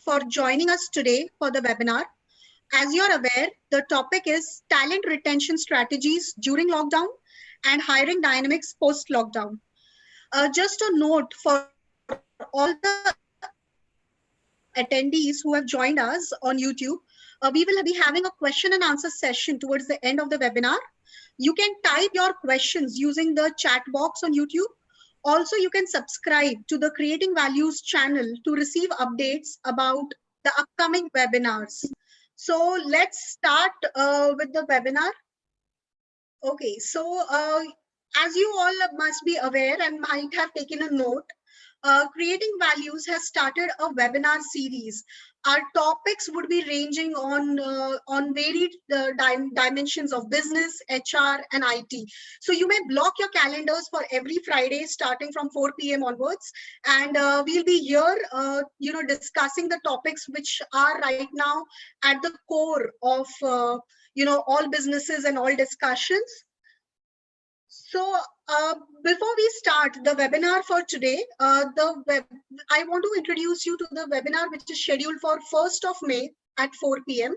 for joining us today for the webinar. As you're aware, the topic is talent retention strategies during lockdown and hiring dynamics post-lockdown. Just a note for all the attendees who have joined us on YouTube, we will be having a question and answer session towards the end of the webinar. You can type your questions using the chat box on YouTube. Also, you can subscribe to the Creating Values channel to receive updates about the upcoming webinars. So let's start with the webinar. Okay, so as you all must be aware and might have taken a note, Creating Values has started a webinar series. Our topics would be ranging on varied dimensions of business, HR, and IT. So you may block your calendars for every Friday starting from 4 p.m. onwards, and we'll be here, discussing the topics which are right now at the core of all businesses and all discussions. So before we start the webinar for today, I want to introduce you to the webinar which is scheduled for 1st of May at 4 p.m.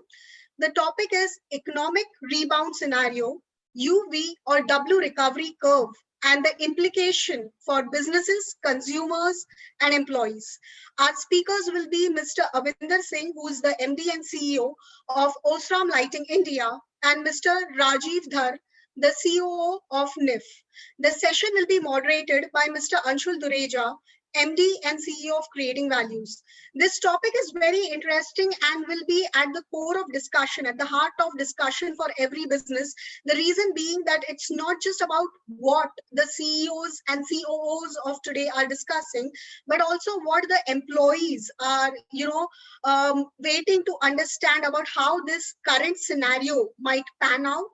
The topic is Economic Rebound Scenario, UV or W recovery curve, and the implication for businesses, consumers, and employees. Our speakers will be Mr. Avinder Singh, who is the MD and CEO of Osram Lighting India, and Mr. Rajiv Dhar, the COO of NIF. The session will be moderated by Mr. Anshul Dureja, MD and CEO of Creating Values. This topic is very interesting and will be at the core of discussion, at the heart of discussion for every business. The reason being that it's not just about what the CEOs and COOs of today are discussing, but also what the employees are, waiting to understand about how this current scenario might pan out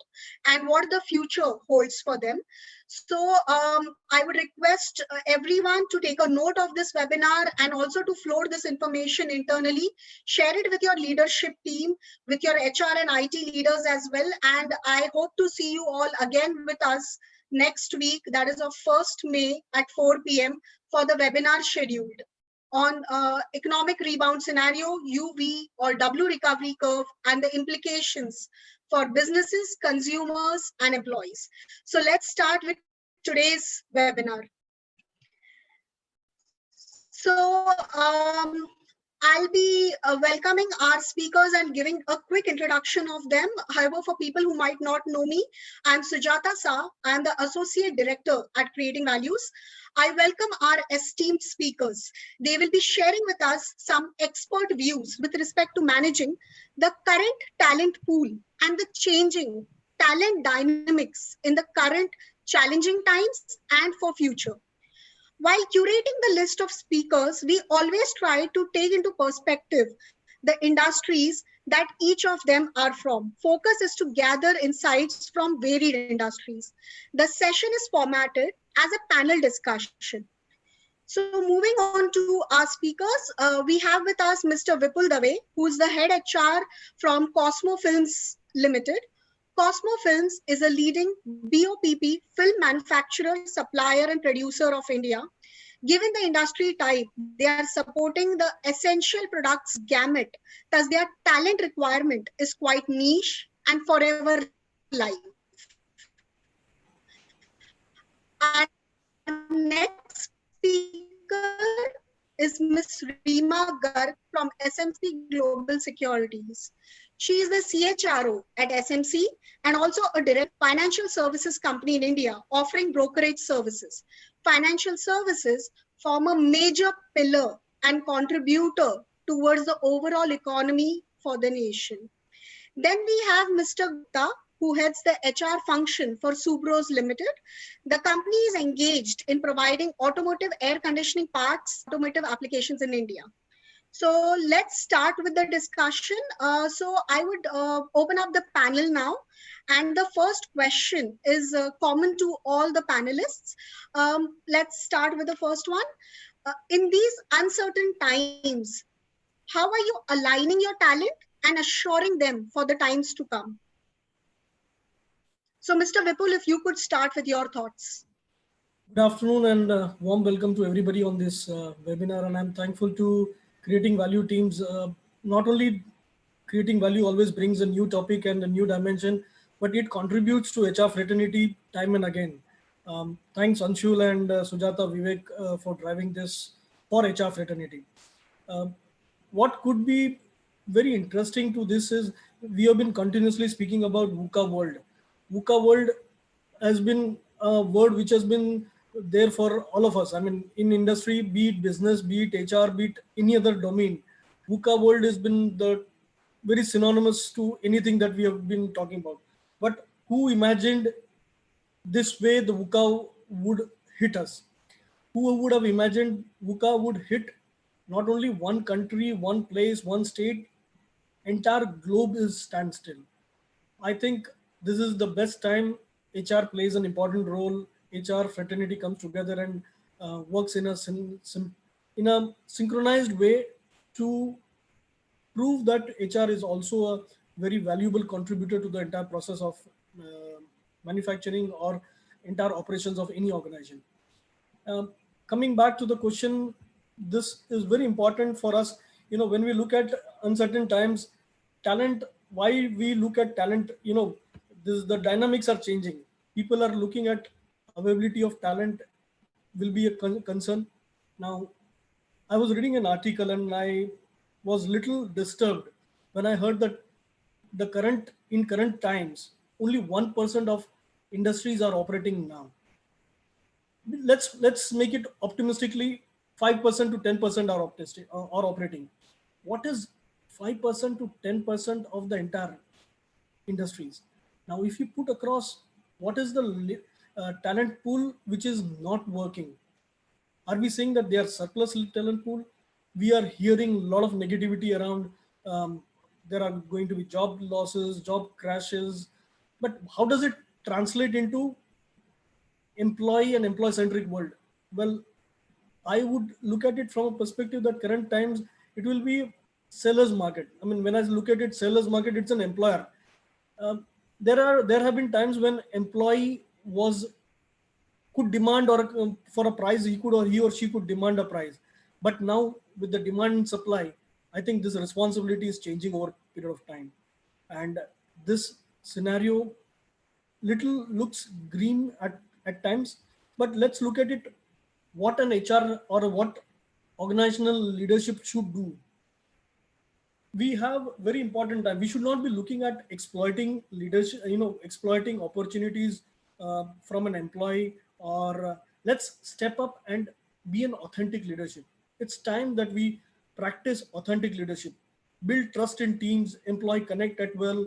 and what the future holds for them. So I would request everyone to take a note of this webinar and also to float this information internally. Share it with your leadership team, with your HR and IT leaders as well. And I hope to see you all again with us next week, that is of 1st May at 4 p.m. for the webinar scheduled on economic rebound scenario, UV or W recovery curve, and the implications for businesses, consumers, and employees. So let's start with today's webinar. So I'll be welcoming our speakers and giving a quick introduction of them. However, for people who might not know me, I'm Sujata Sa. I'm the Associate Director at Creating Values. I welcome our esteemed speakers. They will be sharing with us some expert views with respect to managing the current talent pool and the changing talent dynamics in the current challenging times and for future. While curating the list of speakers, we always try to take into perspective the industries that each of them are from. Focus is to gather insights from varied industries. The session is formatted as a panel discussion. So moving on to our speakers, we have with us Mr. Vipul Dave, who is the head HR from Cosmo Films Limited. Cosmo Films is a leading BOPP film manufacturer, supplier, and producer of India. Given the industry type, they are supporting the essential products gamut. Thus, their talent requirement is quite niche and forever live. Our next speaker is Ms. Reema Garg from SMC Global Securities. She is the CHRO at SMC and also a direct financial services company in India offering brokerage services. Financial services form a major pillar and contributor towards the overall economy for the nation. Then we have Mr. Gupta, who heads the HR function for Subros Limited. The company is engaged in providing automotive air conditioning parts, automotive applications in India. So let's start with the discussion. So I would open up the panel now. And the first question is common to all the panelists. Let's start with the first one. In these uncertain times, how are you aligning your talent and assuring them for the times to come? So Mr. Vipul, if you could start with your thoughts. Good afternoon and warm welcome to everybody on this webinar, and I'm thankful to creating value teams. Not only creating value always brings a new topic and a new dimension, but it contributes to HR fraternity time and again. Thanks Anshul and Sujata Vivek for driving this for HR fraternity. Uh, what could be very interesting to this is we have been continuously speaking about VUCA world. VUCA world has been a word which has been there for all of us. I mean, in industry, be it business, be it HR, be it any other domain, VUCA world has been the very synonymous to anything that we have been talking about. But who imagined this way the VUCA would hit us? Who would have imagined VUCA would hit not only one country, one place, one state, entire globe is standstill. I think this is the best time HR plays an important role. HR fraternity comes together and works in in a synchronized way to prove that HR is also a very valuable contributor to the entire process of uh, manufacturing or entire operations of any organization. Um, Coming back to the question, this is very important for us. You know, when we look at uncertain times, talent, why we look at talent, you know, the dynamics are changing. People are looking at availability of talent will be a concern. Now, I was reading an article and I was little disturbed when I heard that in current times, only 1% of industries are operating now. Let's make it optimistically 5% to 10% are optimistic or operating. What is 5% to 10% of the entire industries? Now if you put across what is the talent pool which is not working, are we saying that they are surplus talent pool? We are hearing a lot of negativity around, there are going to be job losses, job crashes, but how does it translate into employee and employee centric world? Well, I would look at it from a perspective that current times it will be sellers market. I mean, when I look at it, sellers market, it's an employer. There have been times when employee was could demand or for a price he or she could demand a price, but now with the demand and supply, I think this responsibility is changing over a period of time, and this scenario little looks green at times, but let's look at it what an HR or what organizational leadership should do. We have very important time. We should not be looking at exploiting leadership, you know, exploiting opportunities from an employee, or let's step up and be an authentic leadership. It's time that we practice authentic leadership, build trust in teams, employee connect at well.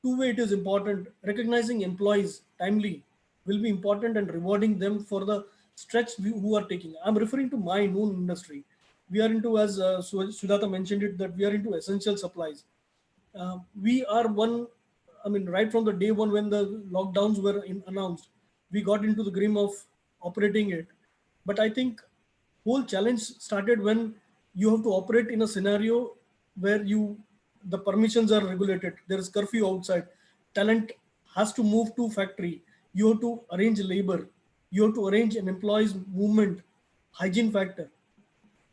Two-way it is important. Recognizing employees timely will be important and rewarding them for the stretch who are taking. I'm referring to my own industry. We are into, as Sudhata mentioned it, that we are into essential supplies. We are one, I mean, right from the day one when the lockdowns were announced, we got into the grim of operating it. But I think whole challenge started when you have to operate in a scenario where the permissions are regulated. There is curfew outside. Talent has to move to factory. You have to arrange labor. You have to arrange an employee's movement, hygiene factor.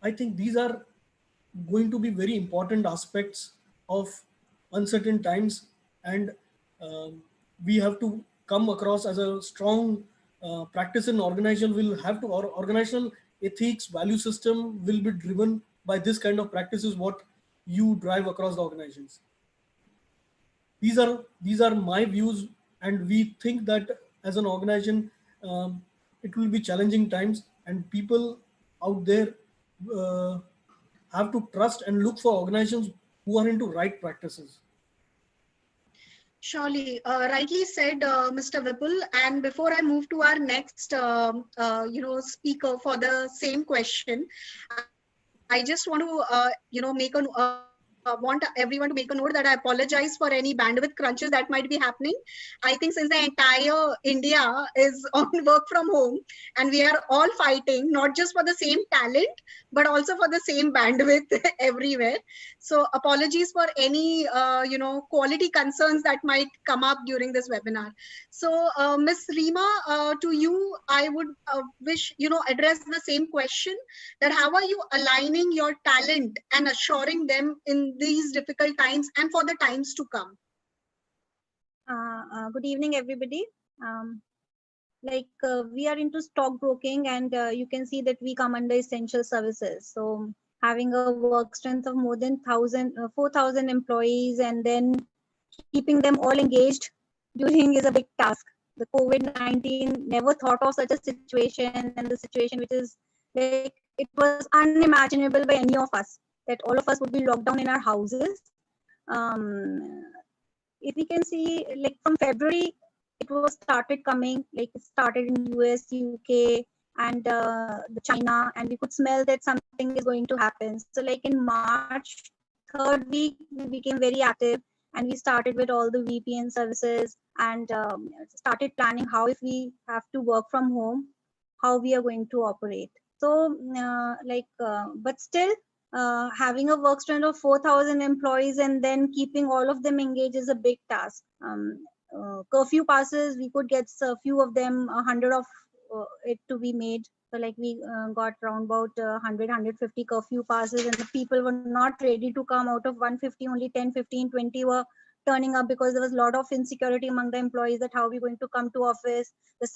I think these are going to be very important aspects of uncertain times, and we have to come across as a strong practice in organization. Will have to, or organizational ethics, value system will be driven by this kind of practices. What you drive across the organizations. These are my views, and we think that as an organization, it will be challenging times, and people out there uh, have to trust and look for organizations who are into right practices. Surely, rightly said, Mr. Vipul. And before I move to our next, speaker for the same question, I just want to, make a note want everyone to make a note that I apologize for any bandwidth crunches that might be happening. I think since the entire India is on work from home and we are all fighting, not just for the same talent, but also for the same bandwidth everywhere. So apologies for any, quality concerns that might come up during this webinar. So Ms. Reema, to you, I would wish, address the same question, that how are you aligning your talent and assuring them in these difficult times and for the times to come? Good evening, everybody. We are into stockbroking, and you can see that we come under essential services. So having a work strength of more than 4,000 employees and then keeping them all engaged during is a big task. The COVID-19 never thought of such a situation, and the situation which is like, it was unimaginable by any of us, that all of us would be locked down in our houses. If we can see, like from February, it was started coming, like it started in US, UK, and the China, and we could smell that something is going to happen. So like in March, third week, we became very active, and we started with all the VPN services and started planning how, if we have to work from home, how we are going to operate. So but still, having a work strength of 4,000 employees and then keeping all of them engaged is a big task. Curfew passes, we could get a few of them, 100 of it to be made. So like we got around about 100, 150 curfew passes, and the people were not ready to come. Out of 150, only 10, 15, 20 were turning up, because there was a lot of insecurity among the employees that how are we going to come to office. The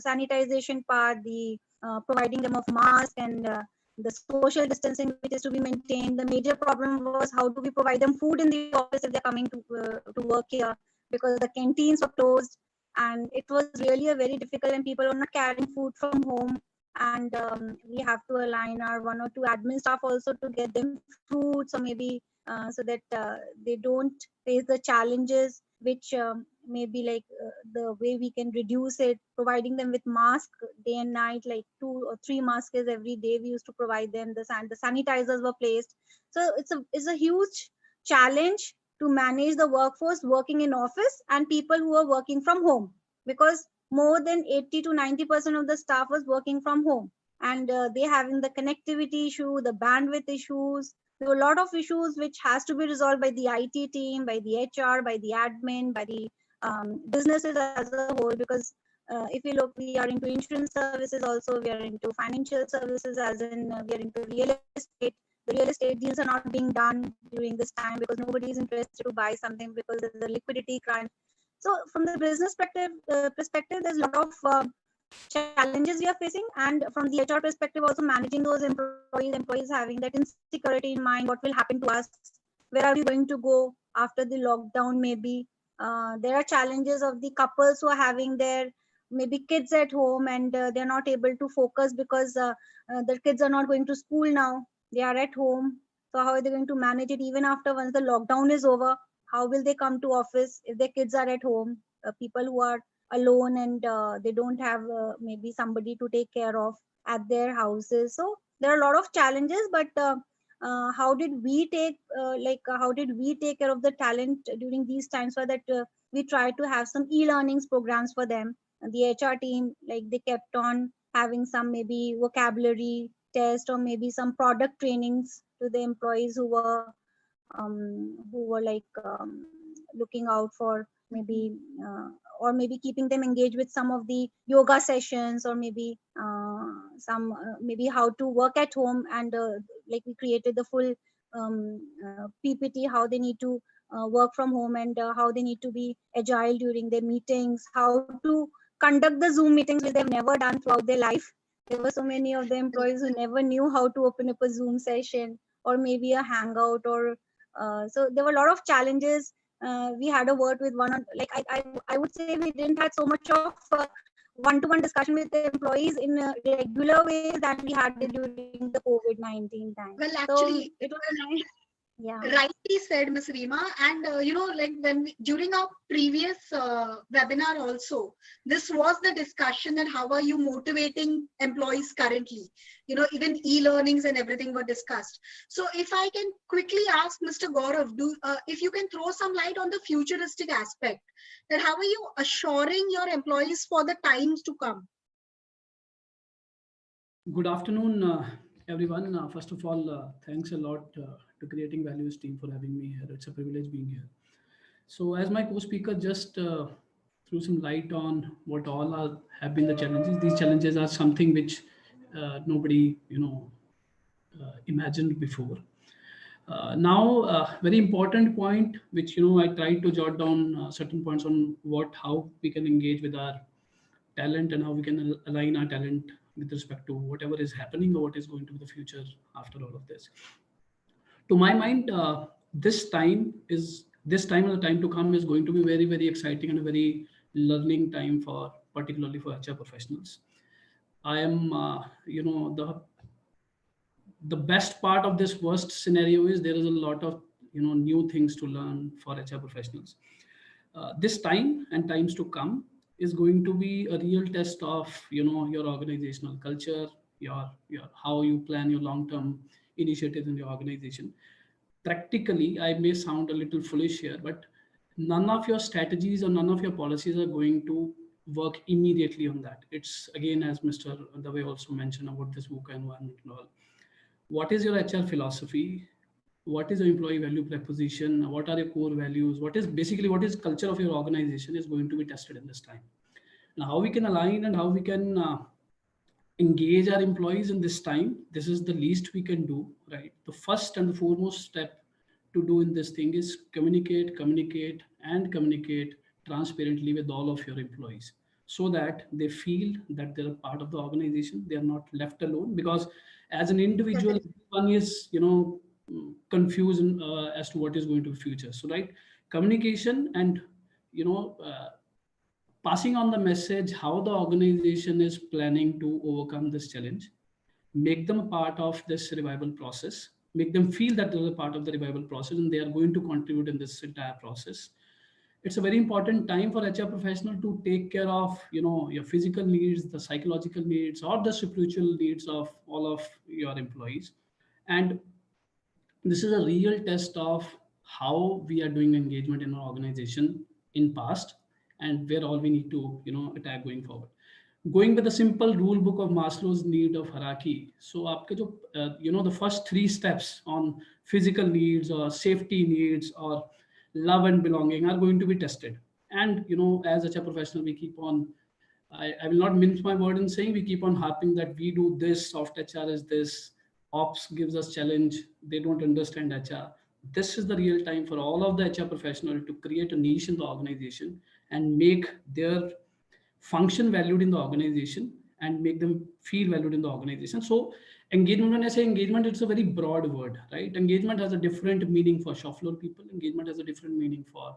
sanitization part, the providing them of mask, and the social distancing which is to be maintained. The major problem was how do we provide them food in the office if they're coming to work here, because the canteens were closed, and it was really a very difficult, and people were not carrying food from home. And we have to align our 1 or 2 admin staff also to get them fruits, or maybe so that they don't face the challenges which maybe like the way we can reduce it, providing them with masks day and night, like 2 or 3 masks every day we used to provide them. The sanitizers were placed. So it's a huge challenge to manage the workforce working in office and people who are working from home, because more than 80 to 90% of the staff was working from home, and they having the connectivity issue, the bandwidth issues. There were a lot of issues which has to be resolved by the IT team, by the HR, by the admin, by the businesses as a whole. Because if you look, we are into insurance services also, we are into financial services, as in we are into real estate. The real estate deals are not being done during this time because nobody is interested to buy something because there's a liquidity crunch. So from the business perspective, there's a lot of challenges we are facing, and from the HR perspective also, managing those employees having that insecurity in mind, what will happen to us, where are we going to go after the lockdown. Maybe there are challenges of the couples who are having their maybe kids at home, and they're not able to focus because their kids are not going to school now, they are at home. So how are they going to manage it even after once the lockdown is over? How will they come to office if their kids are at home? People who are alone, and they don't have maybe somebody to take care of at their houses. So there are a lot of challenges, but how did we take care of the talent during these times, so that we try to have some e-learnings programs for them. And the HR team, like they kept on having some maybe vocabulary test, or maybe some product trainings to the employees who were looking out for maybe or maybe keeping them engaged with some of the yoga sessions, or maybe some maybe how to work at home. And like we created the full PPT, how they need to work from home, and how they need to be agile during their meetings, how to conduct the Zoom meetings which they've never done throughout their life. There were so many of the employees who never knew how to open up a Zoom session, or maybe a Hangout, or so there were a lot of challenges. We had a word with I would say we didn't have so much of one-to-one discussion with the employees in a regular way that we had during the COVID-19 time. Well, actually, so it was a nice. Yeah. Rightly said, Ms. Reema. And like during our previous webinar also, this was the discussion that how are you motivating employees currently? Even e-learnings and everything were discussed. So if I can quickly ask Mr. Gaurav, if you can throw some light on the futuristic aspect, that how are you assuring your employees for the times to come? Good afternoon, everyone. First of all, thanks a lot to Creating Values team for having me here. It's a privilege being here. So, as my co-speaker just threw some light on what all have been the challenges. These challenges are something which nobody, imagined before. Now, very important point, which I tried to jot down certain points on how we can engage with our talent and how we can align our talent with respect to whatever is happening or what is going to be the future after all of this. To my mind, this time and the time to come is going to be very, very exciting and a very learning time for particularly for HR professionals. I am, the best part of this worst scenario is there is a lot of new things to learn for HR professionals. This time and times to come is going to be a real test of your organizational culture, your how you plan your long term initiatives in your organization. Practically, I may sound a little foolish here, but none of your strategies or none of your policies are going to work immediately on that. It's again, as Mr. Dave also mentioned about this VUCA environment and all. What is your HR philosophy? What is your employee value proposition? What are your core values? What is culture of your organization is going to be tested in this time. Now, how we can align and how we can engage our employees in this time, this is the least we can do, right? The first and the foremost step to do in this thing is communicate and communicate transparently with all of your employees so that they feel that they're a part of the organization. They are not left alone, because as an individual, one is confused as to what is going to be future. So right, communication and you know uh, passing on the message how the organization is planning to overcome this challenge, make them a part of this revival process, make them feel that they're a part of the revival process and they are going to contribute in this entire process. It's a very important time for HR professional to take care of your physical needs, the psychological needs, or the spiritual needs of all of your employees. And this is a real test of how we are doing engagement in our organization in past and where all we need to attack going forward. Going with the simple rule book of Maslow's need of hierarchy. So आपके जो the first three steps on physical needs or safety needs or love and belonging are going to be tested. And as a professional, we keep on, I will not mince my word in saying, we keep on harping that we do this, soft HR is this, ops gives us challenge, they don't understand HR. This is the real time for all of the HR professional to create a niche in the organization and make their function valued in the organization and make them feel valued in the organization. So engagement, when I say engagement, it's a very broad word, right? Engagement has a different meaning for shop floor people. Engagement has a different meaning for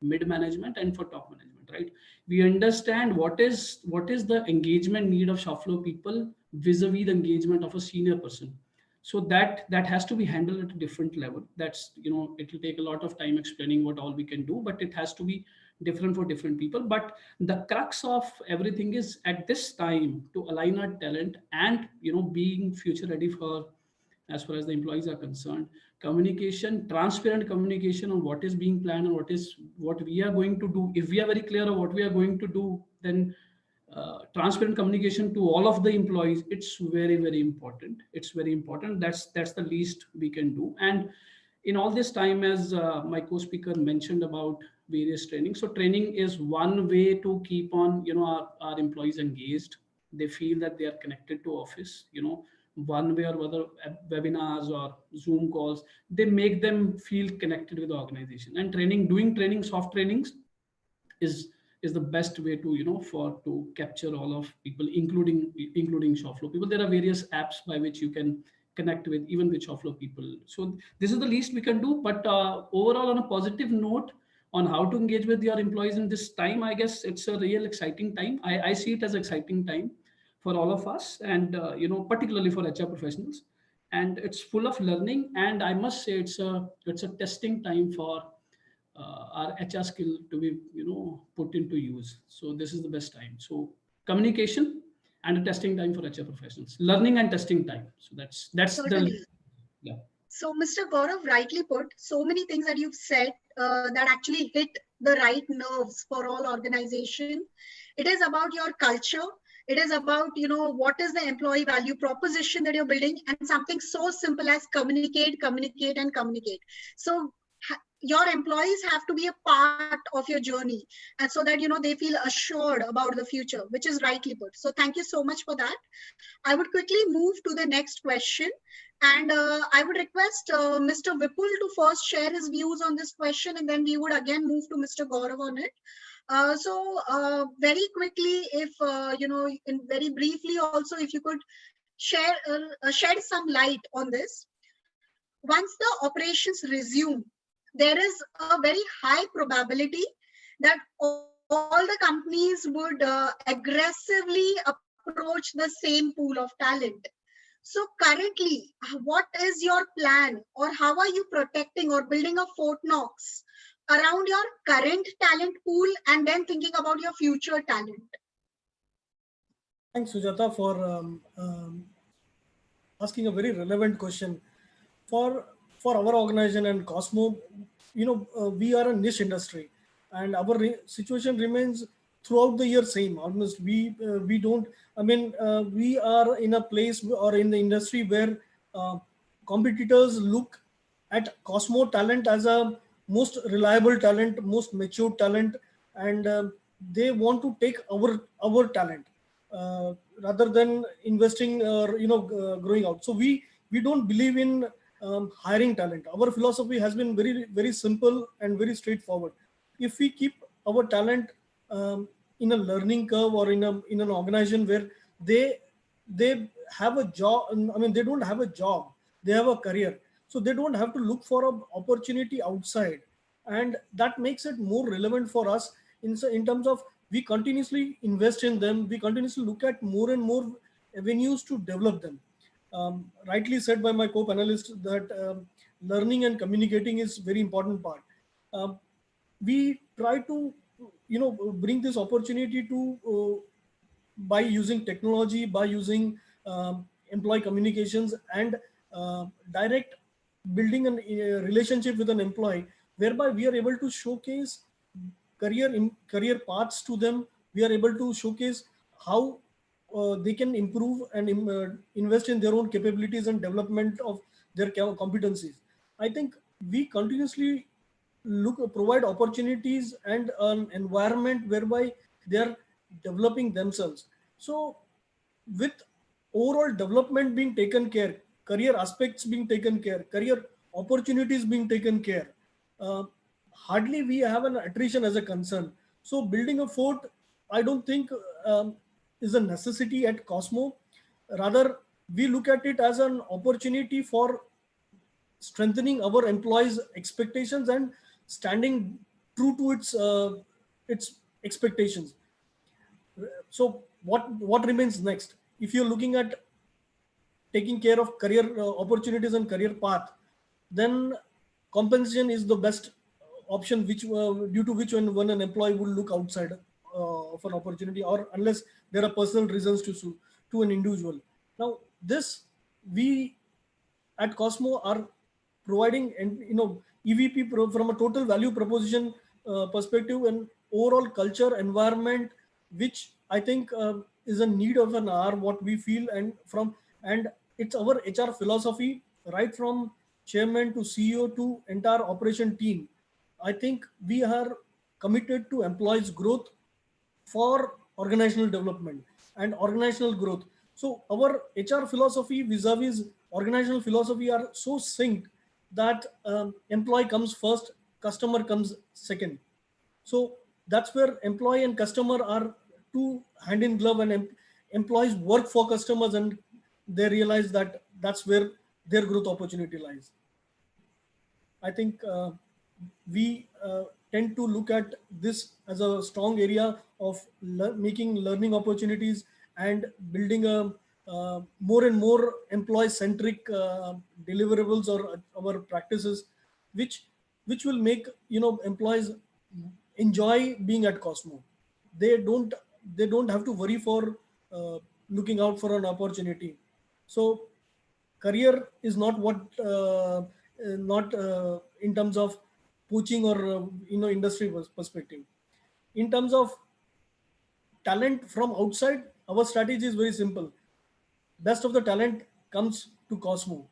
mid management and for top management, right? We understand what is the engagement need of shop floor people vis-a-vis the engagement of a senior person. So that has to be handled at a different level. That's it will take a lot of time explaining what all we can do, but it has to be different for different people. But the crux of everything is at this time to align our talent and being future ready for, as far as the employees are concerned, communication, transparent communication on what is being planned and what we are going to do. If we are very clear of what we are going to do, then transparent communication to all of the employees, it's very, very important. It's very important. That's the least we can do. And in all this time, as my co-speaker mentioned about various training, so training is one way to keep on our employees engaged. They feel that they are connected to office, one way or other. Webinars or Zoom calls, they make them feel connected with the organization. And doing training, soft trainings is the best way to to capture all of people, including shop floor people. There are various apps by which you can connect with even with shop floor people. So this is the least we can do. But overall, on a positive note, on how to engage with your employees in this time, I guess it's a real exciting time. I see it as exciting time for all of us, and particularly for HR professionals. and it's full of learning. And I must say it's a testing time for our HR skill to be put into use. So this is the best time. So communication and a testing time for HR professionals, learning and testing time. So that's the Certainly. yeah. So, Mr. Gaurav rightly put, so many things that you've said that actually hit the right nerves for all organization. It is about your culture. It is about, what is the employee value proposition that you're building, and something so simple as communicate, communicate, and communicate. So your employees have to be a part of your journey, and so that, they feel assured about the future, which is rightly put. So thank you so much for that. I would quickly move to the next question. And I would request Mr. Vipul to first share his views on this question, and then we would again move to Mr. Gaurav on it. Very quickly, if, very briefly also, if you could shed some light on this. Once the operations resume, there is a very high probability that all the companies would aggressively approach the same pool of talent. So currently, what is your plan, or how are you protecting or building a Fort Knox around your current talent pool and then thinking about your future talent? Thanks, Sujata, for asking a very relevant question. For our organization and Cosmo, we are a niche industry, and our situation remains throughout the year same. Almost we don't. I mean, we are in a place or in the industry where competitors look at Cosmo talent as a most reliable talent, most mature talent, and they want to take our talent rather than investing or growing out. So we don't believe in hiring talent. Our philosophy has been very very simple and very straightforward. If we keep our talent in a learning curve or in an organization where they have a job, I mean they don't have a job, they have a career, so they don't have to look for an opportunity outside, and that makes it more relevant for us in terms of we continuously invest in them, we continuously look at more and more avenues to develop them. Rightly said by my co-panelist that learning and communicating is very important part. Um, we try to bring this opportunity to by using technology, by using employee communications and direct building a relationship with an employee, whereby we are able to showcase career paths to them. We are able to showcase how they can improve and invest in their own capabilities and development of their competencies. I think we continuously provide opportunities and an environment whereby they are developing themselves. So with overall development being taken care, career aspects being taken care, career opportunities being taken care, uh, hardly we have an attrition as a concern. So building a fort, I don't think is a necessity at Cosmo. Rather, we look at it as an opportunity for strengthening our employees' expectations and standing true to its expectations. So what remains next? If you're looking at taking care of career opportunities and career path, then compensation is the best option, which due to which when an employee will look outside of an opportunity, or unless there are personal reasons to sue to an individual. Now this, we at Cosmo are providing, and EVP from a total value proposition perspective and overall culture environment, which I think is a need of an hour, what we feel, and it's our HR philosophy, right from chairman to CEO to entire operation team. I think we are committed to employees growth for organizational development and organizational growth. So our HR philosophy vis-a-vis organizational philosophy are so synced that employee comes first, customer comes second. So that's where employee and customer are two hand in glove, and employees work for customers, and they realize that that's where their growth opportunity lies. I think we tend to look at this as a strong area of making learning opportunities and building a more and more employee-centric deliverables or our practices, which will make employees enjoy being at Cosmo. They don't have to worry for looking out for an opportunity. So career is not what not in terms of poaching or industry perspective. In terms of talent from outside, our strategy is very simple. Best of the talent comes to Cosmo.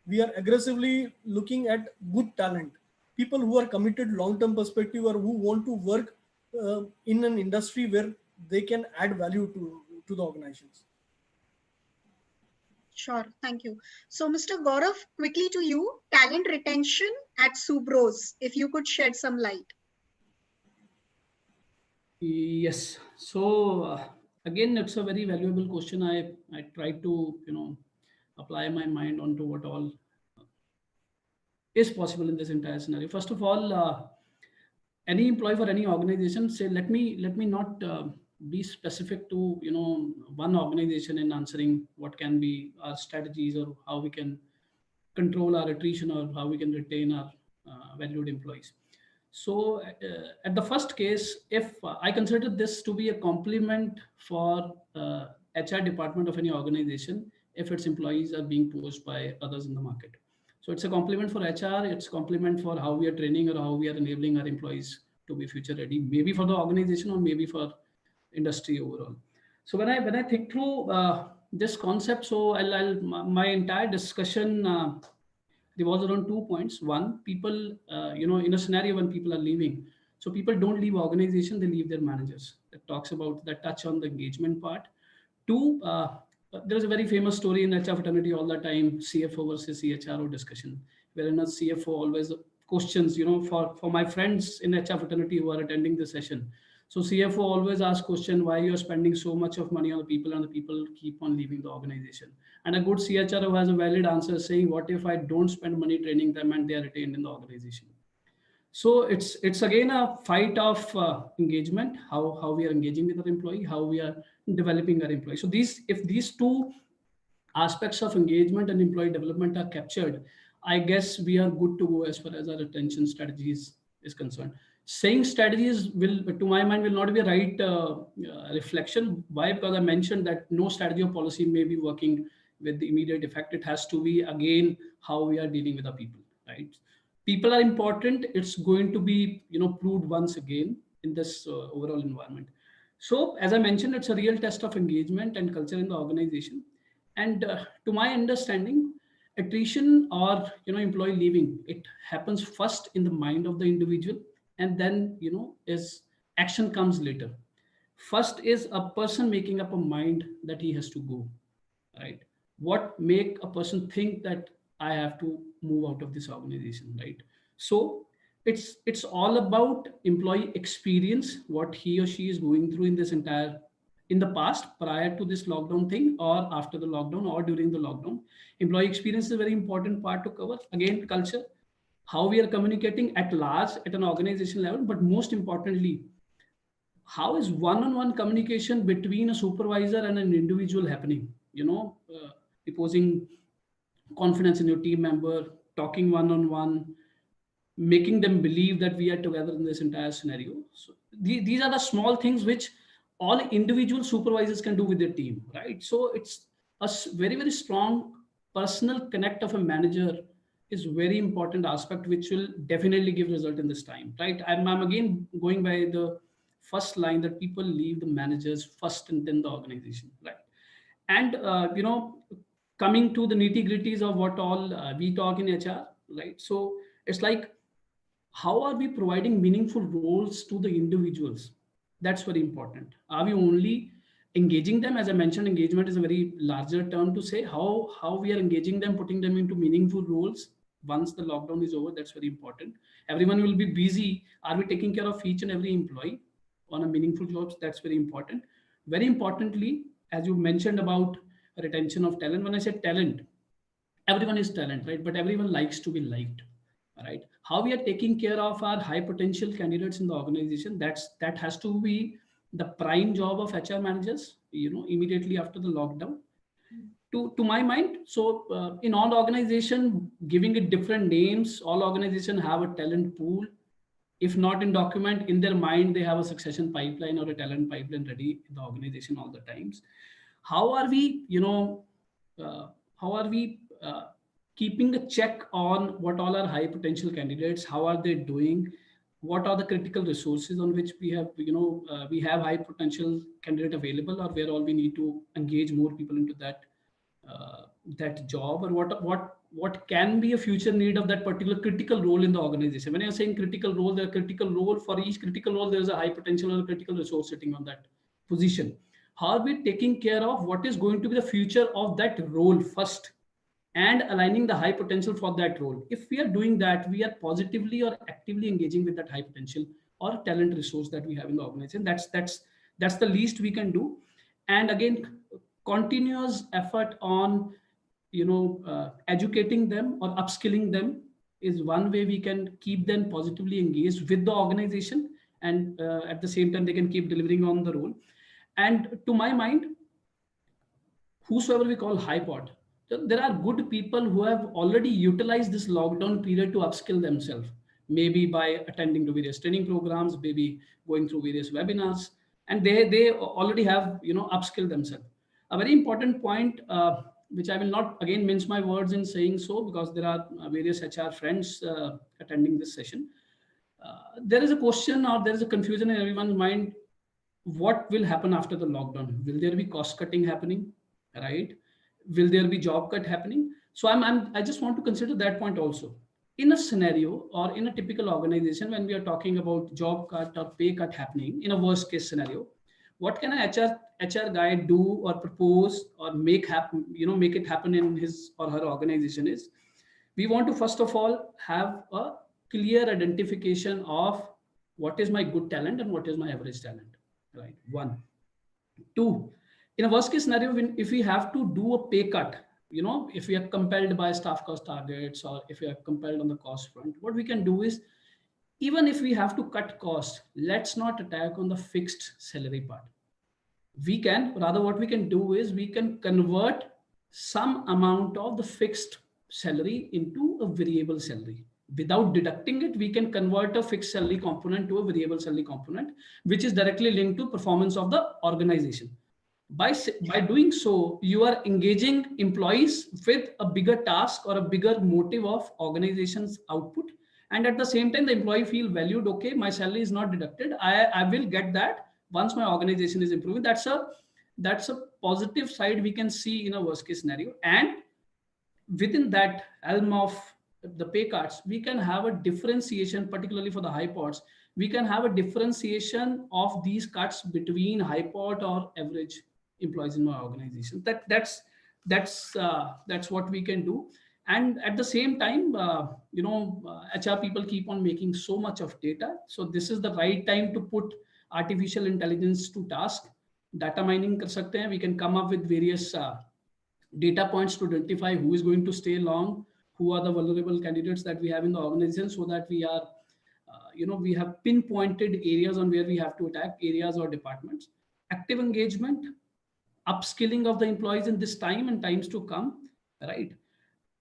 We are aggressively looking at good talent, people who are committed long-term perspective or who want to work in an industry where they can add value to the organizations. Sure, thank you. So, Mr. Gaurav, quickly to you, talent retention at Subros, if you could shed some light. Yes. So again, it's a very valuable question. I try to apply my mind onto what all is possible in this entire scenario. First of all, any employee for any organization, say, let me not be specific to one organization in answering what can be our strategies or how we can control our attrition or how we can retain our valued employees. So at the first case, if I consider this to be a compliment for HR department of any organization, if its employees are being poached by others in the market. So it's a compliment for HR, it's a compliment for how we are training or how we are enabling our employees to be future ready, maybe for the organization or maybe for industry overall. So when I think through this concept, so my entire discussion revolves around 2 points. One, people, in a scenario when people are leaving, so people don't leave organization, they leave their managers. That talks about that touch on the engagement part. Two, there's a very famous story in HR fraternity all the time, CFO versus CHRO discussion, wherein a CFO always questions, for my friends in HR fraternity who are attending the session. So CFO always asks question, why you are spending so much of money on the people and the people keep on leaving the organization. And a good CHRO has a valid answer saying, what if I don't spend money training them and they are retained in the organization? So it's again a fight of engagement, how we are engaging with our employee, how we are developing our employee. So if these two aspects of engagement and employee development are captured, I guess we are good to go as far as our retention strategies is concerned. Saying strategies will, to my mind, will not be a right reflection. Why? Because I mentioned that no strategy or policy may be working with the immediate effect. It has to be, again, how we are dealing with the people, right? People are important. It's going to be, proved once again in this overall environment. So as I mentioned, it's a real test of engagement and culture in the organization. And to my understanding, attrition or employee leaving, it happens first in the mind of the individual, and then is action comes later. First is a person making up a mind that he has to go, right? What make a person think that I have to move out of this organization, right? So it's all about employee experience, what he or she is going through in this entire, in the past, prior to this lockdown thing, or after the lockdown, or during the lockdown. Employee experience is a very important part to cover. Again, culture, how we are communicating at large at an organization level, but most importantly, how is one-on-one communication between a supervisor and an individual happening? Reposing confidence in your team member, talking one-on-one, making them believe that we are together in this entire scenario. So these are the small things which all individual supervisors can do with their team, right? So it's a very, very strong personal connect of a manager is very important aspect, which will definitely give result in this time, right? I'm again going by the first line that people leave the managers first and then the organization, right? And coming to the nitty gritties of what all we talk in HR, right? So it's like, how are we providing meaningful roles to the individuals? That's very important. Are we only engaging them? As I mentioned, engagement is a very larger term to say. How we are engaging them, putting them into meaningful roles once the lockdown is over. That's very important. Everyone will be busy. Are we taking care of each and every employee on a meaningful jobs? That's very important. Very importantly, as you mentioned about retention of talent, when I say talent, everyone is talent, right? But everyone likes to be liked, right? How we are taking care of our high potential candidates in the organization, that has to be the prime job of HR managers, immediately after the lockdown. to my mind. So in all organization, giving it different names, all organization have a talent pool. If not in document, in their mind, they have a succession pipeline or a talent pipeline ready in the organization all the times. How are we, how are we keeping a check on what all are high potential candidates? How are they doing? What are the critical resources on which we have, we have high potential candidate available, or where all we need to engage more people into that job, or what can be a future need of that particular critical role in the organization. When I'm saying critical role, there are critical role. For each critical role, there's a high potential or a critical resource sitting on that position. How are we taking care of what is going to be the future of that role first, and aligning the high potential for that role? If we are doing that, we are positively or actively engaging with that high potential or talent resource that we have in the organization. That's the least we can do. And again, continuous effort on educating them or upskilling them is one way we can keep them positively engaged with the organization, and at the same time they can keep delivering on the role. And to my mind, whosoever we call high pod, there are good people who have already utilized this lockdown period to upskill themselves, maybe by attending to various training programs, maybe going through various webinars, and they already have upskilled themselves. A very important point, which I will not again mince my words in saying so, because there are various HR friends attending this session. There is a question, or there is a confusion in everyone's mind: what will happen after the lockdown? Will there be cost cutting happening, right? Will there be job cut happening? So I just want to consider that point also. In a scenario or in a typical organization, when we are talking about job cut or pay cut happening, in a worst case scenario, what can a HR guy do or propose or make happen, make it happen in his or her organization is, we want to first of all have a clear identification of what is my good talent and what is my average talent, right? One. Two, in a worst case scenario, if we have to do a pay cut, if we are compelled by staff cost targets, or if we are compelled on the cost front, what we can do is, even if we have to cut cost, let's not attack on the fixed salary part. What we can do is, we can convert some amount of the fixed salary into a variable salary. Without deducting it, we can convert a fixed salary component to a variable salary component, which is directly linked to performance of the organization. By doing so, you are engaging employees with a bigger task or a bigger motive of organization's output. And at the same time, the employee feel valued. Okay, my salary is not deducted. I will get that once my organization is improving. That's a positive side we can see in a worst case scenario. And within that realm of the pay cuts, we can have a differentiation, particularly for the high pods. We can have a differentiation of these cuts between high pod or average employees in my organization. That's what we can do. And at the same time, HR people keep on making so much of data. So this is the right time to put artificial intelligence to task. Data mining kar sakte hain. We can come up with various data points to identify who is going to stay long, who are the vulnerable candidates that we have in the organization, so that we are, we have pinpointed areas on where we have to attack, areas or departments. Active engagement, upskilling of the employees in this time and times to come, right?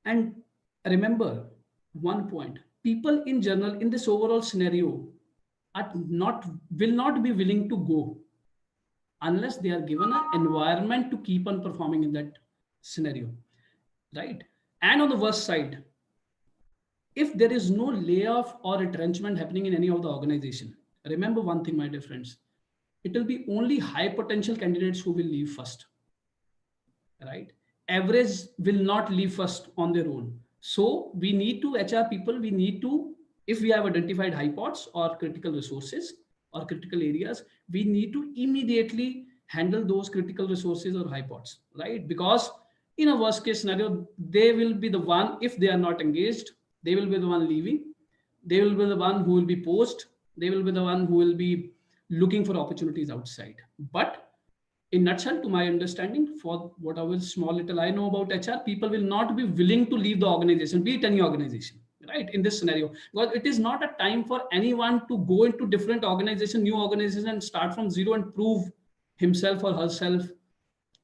And remember one point: people in general in this overall scenario will not be willing to go unless they are given an environment to keep on performing in that scenario, right? And on the worst side, if there is no layoff or retrenchment happening in any of the organization, remember one thing, my dear friends: it will be only high potential candidates who will leave first, right? Average will not leave first on their own. So we need to, HR people, we need to, if we have identified high pods or critical resources or critical areas, we need to immediately handle those critical resources or high pods, right? Because in a worst case scenario, they will be the one, if they are not engaged, they will be the one leaving. They will be the one who will be poached. They will be the one who will be looking for opportunities outside. But in nutshell, to my understanding, for whatever small little I know about HR, people will not be willing to leave the organization, be it any organization, right? In this scenario, because it is not a time for anyone to go into different organization, new organization, and start from zero and prove himself or herself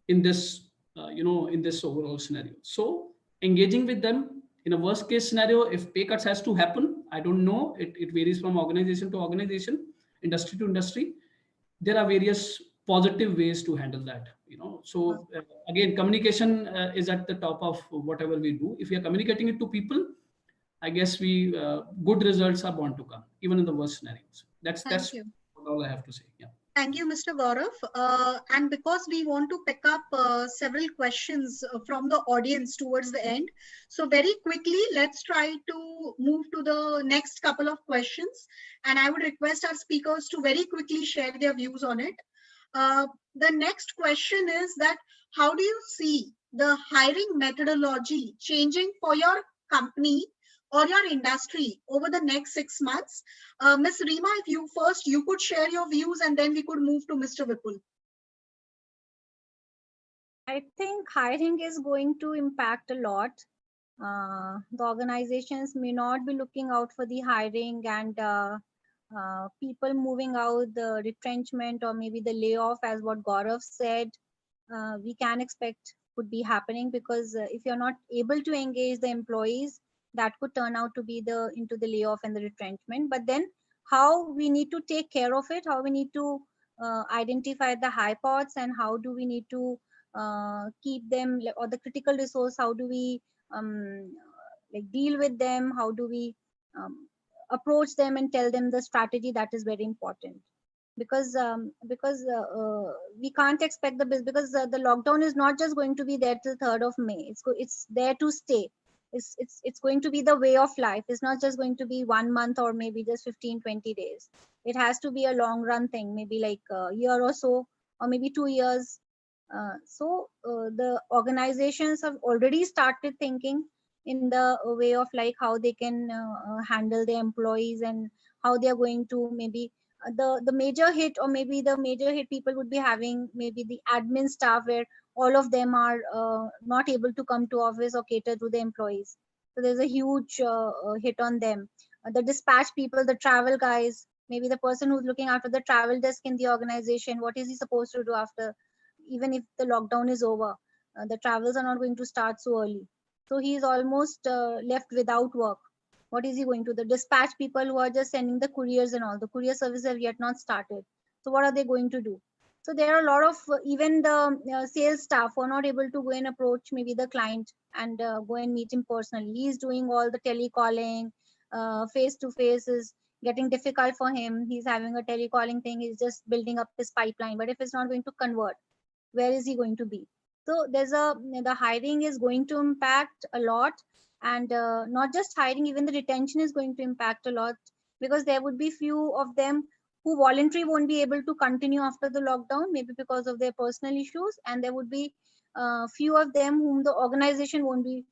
in this in this overall scenario. So engaging with them in a worst case scenario, if pay cuts has to happen, I don't know, it varies from organization to organization, industry to industry. There are various positive ways to handle that. So again, communication is at the top of whatever we do. If we are communicating it to people, I guess we good results are bound to come, even in the worst scenarios. That's you. all I have to say. Yeah. Thank you, Mr. Gaurav. And because we want to pick up several questions from the audience towards the end, so very quickly, let's try to move to the next couple of questions. And I would request our speakers to very quickly share their views on it. The next question is that how do you see the hiring methodology changing for your company or your industry over the next 6 months? Ms. Rima, if you could share your views and then we could move to Mr. Vipul. I think hiring is going to impact a lot. The organizations may not be looking out for the hiring, and people moving out, the retrenchment or maybe the layoff, as what Gaurav said, we can expect could be happening, because if you're not able to engage the employees, that could turn out to be into the layoff and the retrenchment. But then how we need to take care of it, how we need to identify the high pots, and how do we need to keep them, or the critical resource, how do we deal with them, how do we approach them and tell them the strategy, that is very important. Because we can't expect the business, because the lockdown is not just going to be there till 3rd of May. It's there to stay. It's going to be the way of life. It's not just going to be 1 month or maybe just 15-20 days. It has to be a long run thing, maybe like a year or so, or maybe 2 years. So the organizations have already started thinking in the way of like how they can handle their employees, and how they are going to maybe the major hit, or maybe the major hit people would be having maybe the admin staff, where all of them are not able to come to office or cater to the employees. So there's a huge hit on them. The dispatch people, the travel guys, maybe the person who's looking after the travel desk in the organization, what is he supposed to do after, even if the lockdown is over? The travels are not going to start so early. So he is almost left without work. What is he going to? The dispatch people who are just sending the couriers and all, the courier service have yet not started. So what are they going to do? So there are a lot of, even the sales staff who are not able to go and approach maybe the client and go and meet him personally. He's doing all the telecalling, face to face is getting difficult for him. He's having a telecalling thing. He's just building up his pipeline. But if it's not going to convert, where is he going to be? So the hiring is going to impact a lot, and not just hiring, even the retention is going to impact a lot, because there would be few of them who voluntarily won't be able to continue after the lockdown, maybe because of their personal issues, and there would be few of them whom the organization won't be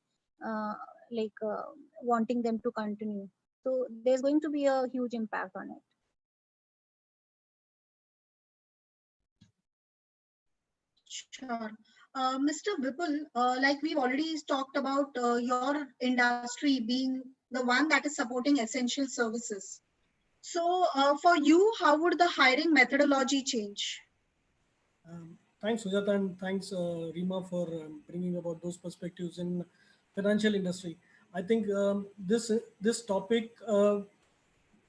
wanting them to continue. So there's going to be a huge impact on it. Sure. Mr. Vipul, like we've already talked about your industry being the one that is supporting essential services. So for you, how would the hiring methodology change? Thanks, Sujata, and thanks, Rima, for bringing about those perspectives in financial industry. I think this topic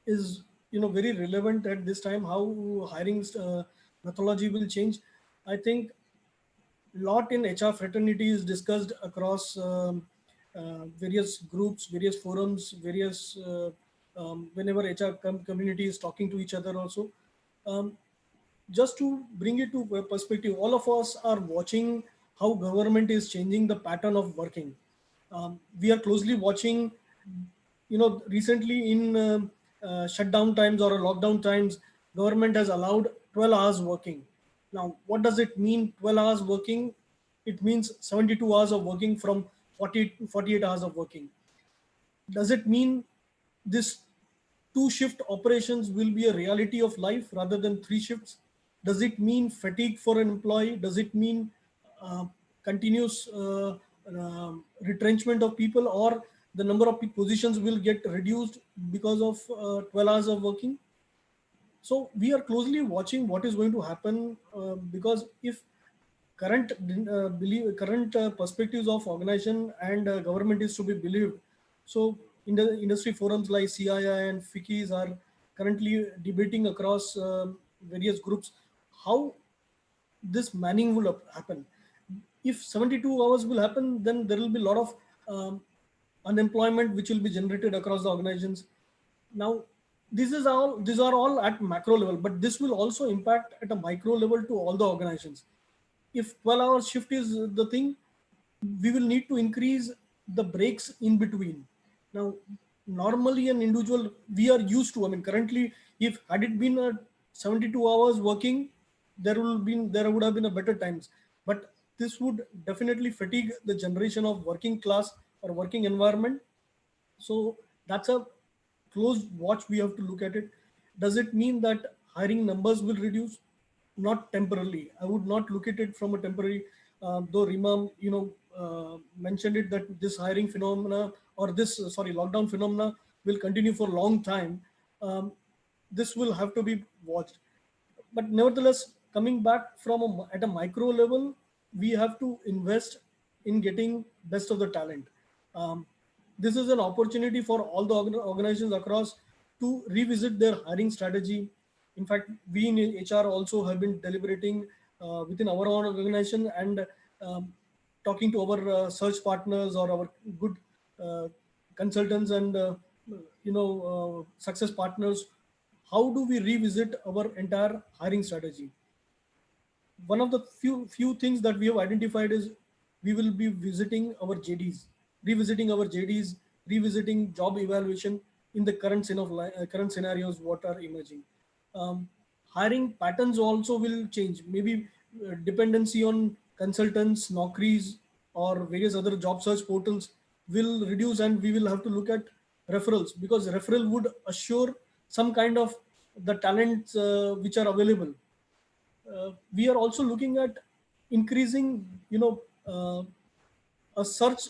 is very relevant at this time. How hiring methodology will change. I think lot in HR fraternity is discussed across various groups, various forums, various whenever HR community is talking to each other also. Just to bring it to perspective, all of us are watching how government is changing the pattern of working. We are closely watching, recently in shutdown times or lockdown times, government has allowed 12 hours working. Now, what does it mean 12 hours working? It means 72 hours of working from 48 hours of working. Does it mean this 2-shift operations will be a reality of life rather than 3 shifts? Does it mean fatigue for an employee? Does it mean continuous retrenchment of people, or the number of positions will get reduced because of 12 hours of working? So we are closely watching what is going to happen, because if current perspectives of organization and government is to be believed. So in the industry forums like CII and FICCIs are currently debating across various groups how this manning will happen. If 72 hours will happen, then there will be a lot of unemployment which will be generated across the organizations. Now, these are all at macro level, but this will also impact at a micro level to all the organizations. If 12-hour shift is the thing, we will need to increase the breaks in between. Now, normally an individual, we are used to, I mean, currently, if had it been a 72 hours working, there would have been a better times. But this would definitely fatigue the generation of working class or working environment. So that's a close watch we have to look at it. Does it mean that hiring numbers will reduce? Not temporarily. I would not look at it from a temporary, though Rima, mentioned it that this hiring phenomena or this, lockdown phenomena will continue for a long time. This will have to be watched. But nevertheless, coming back from at a micro level, we have to invest in getting best of the talent. Um, this is an opportunity for all the organizations across to revisit their hiring strategy. In fact, we in HR also have been deliberating within our own organization and talking to our search partners or our good consultants and success partners. How do we revisit our entire hiring strategy? One of the few things that we have identified is we will be visiting our JDs, revisiting job evaluation in the current current scenarios what are emerging. Hiring patterns also will change. Maybe dependency on consultants, Naukris, or various other job search portals will reduce, and we will have to look at referrals, because referral would assure some kind of the talents which are available. We are also looking at increasing, a search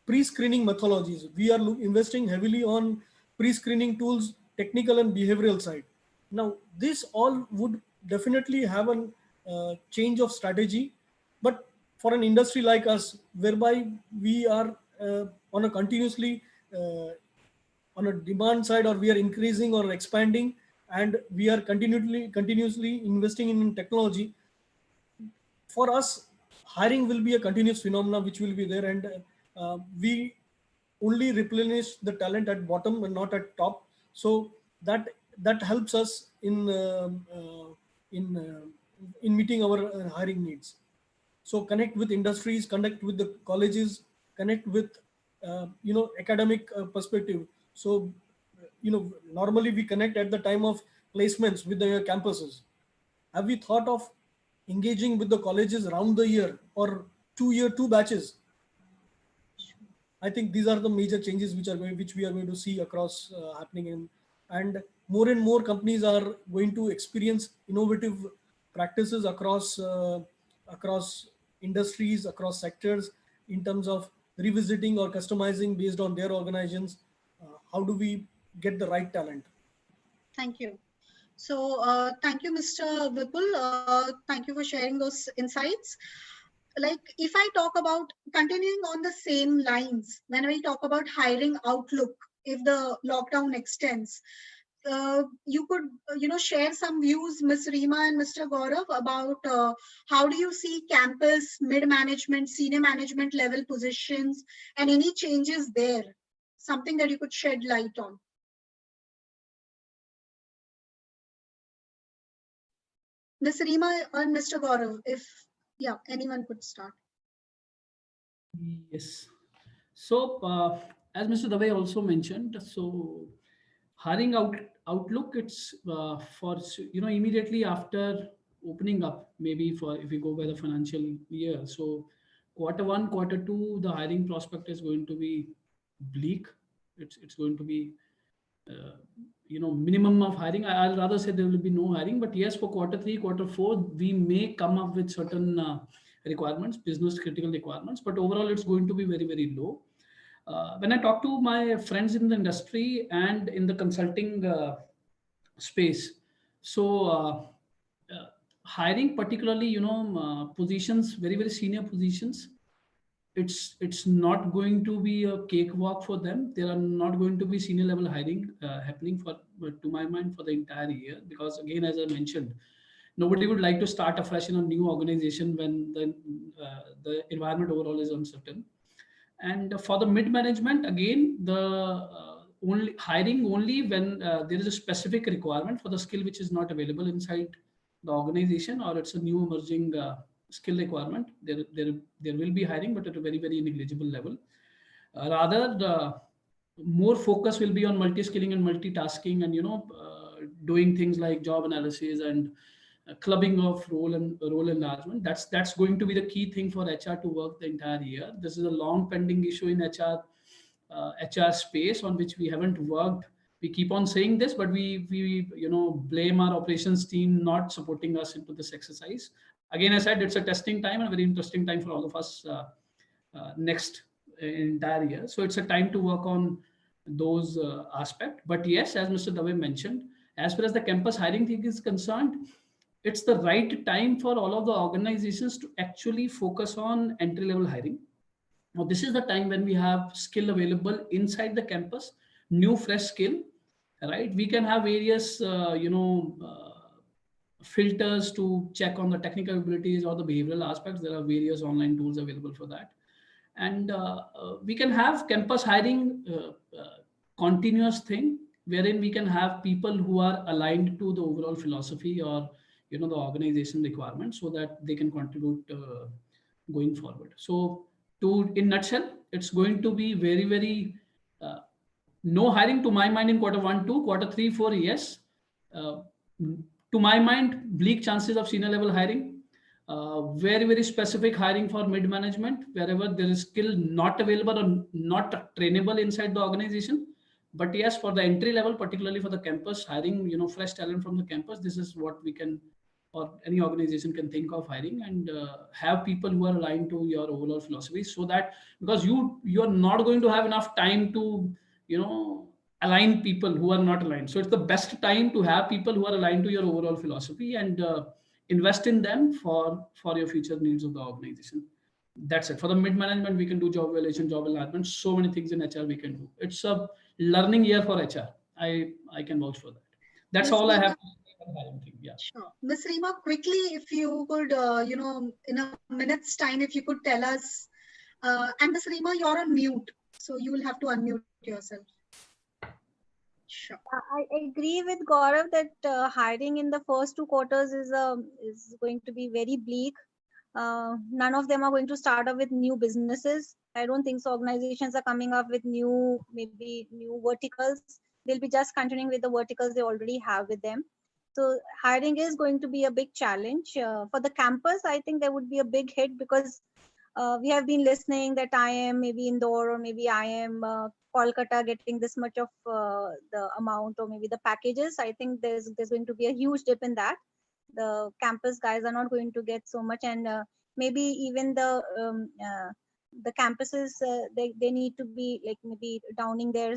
pre-screening methodologies. We are investing heavily on pre-screening tools, technical and behavioral side. Now, this all would definitely have a change of strategy, but for an industry like us, whereby we are on a continuously on a demand side, or we are increasing or expanding, and we are continuously investing in technology. For us, hiring will be a continuous phenomena which will be there, and we only replenish the talent at bottom and not at top. So that helps us in meeting our hiring needs. So connect with industries, connect with the colleges, connect with academic perspective. So normally we connect at the time of placements with the campuses. Have we thought of engaging with the colleges around the year, or 2 batches? I think these are the major changes which we are going to see across happening in, and more companies are going to experience innovative practices across industries, across sectors, in terms of revisiting or customizing based on their organizations. How do we get the right talent? Thank you. So thank you, Mr. Vipul. Thank you for sharing those insights. Like, if I talk about continuing on the same lines, when we talk about hiring outlook, if the lockdown extends, you could, share some views, Ms. Rima and Mr. Gaurav, about how do you see campus, mid-management, senior management level positions, and any changes there? Something that you could shed light on. Ms. Rima or Mr. Gaurav, if anyone could start. Yes. So, as Mr. Dave also mentioned, so hiring outlook, it's for, immediately after opening up, maybe for, if we go by the financial year. So Q1, Q2, the hiring prospect is going to be bleak. It's going to be, minimum of hiring. I'll rather say there will be no hiring, but yes, for Q3, Q4, we may come up with certain requirements, business critical requirements, but overall it's going to be very, very low. When I talk to my friends in the industry and in the consulting space, so hiring, particularly, positions, very, very senior positions, it's not going to be a cakewalk for them. There are not going to be senior level hiring happening for, to my mind, for the entire year, because again, as I mentioned, nobody would like to start afresh in a new organization when the environment overall is uncertain. And for the mid management, again, the only hiring only when there is a specific requirement for the skill which is not available inside the organization, or it's a new emerging skill requirement. There will be hiring, but at a very, very negligible level. Rather, the more focus will be on multi-skilling and multitasking, and doing things like job analysis and clubbing of role enlargement. That's going to be the key thing for HR to work the entire year. This is a long pending issue in HR space on which we haven't worked. We keep on saying this, but we blame our operations team not supporting us into this exercise. Again, I said it's a testing time and a very interesting time for all of us next entire year. So it's a time to work on those aspects. But yes, as Mr. Dave mentioned, as far as the campus hiring thing is concerned, it's the right time for all of the organizations to actually focus on entry level hiring. Now, this is the time when we have skill available inside the campus, new fresh skill, right? We can have various, filters to check on the technical abilities or the behavioral aspects. There are various online tools available for that. And we can have campus hiring continuous thing, wherein we can have people who are aligned to the overall philosophy or the organization requirements, so that they can contribute going forward. So in nutshell, it's going to be very, very no hiring to my mind in Q1, 2, Q3, 4, yes. To my mind, bleak chances of senior level hiring. Very, very specific hiring for mid management, wherever there is skill not available or not trainable inside the organization. But yes, for the entry level, particularly for the campus hiring, fresh talent from the campus, this is what we can, or any organization can think of hiring, and have people who are aligned to your overall philosophy, so that, because you're not going to have enough time to align people who are not aligned. So it's the best time to have people who are aligned to your overall philosophy, and invest in them for your future needs of the organization. That's it. For the mid management, we can do job evaluation, job alignment, so many things in HR we can do. It's a learning year for HR. I can vouch for that. That's all I have. Yeah. Sure. Ms. Reema, quickly, if you could, in a minute's time, if you could tell us, and Ms. Reema, you're on mute, so you will have to unmute yourself. Sure. I agree with Gaurav that hiring in the first 2 quarters is going to be very bleak. None of them are going to start up with new businesses. I don't think so. Organizations are coming up with maybe new verticals. They'll be just continuing with the verticals they already have with them. So hiring is going to be a big challenge. For the campus, I think there would be a big hit, because we have been listening that I am maybe Indore or maybe I am Kolkata getting this much of the amount or maybe the packages. I think there's going to be a huge dip in that. The campus guys are not going to get so much, and maybe even the campuses they need to be like maybe downing their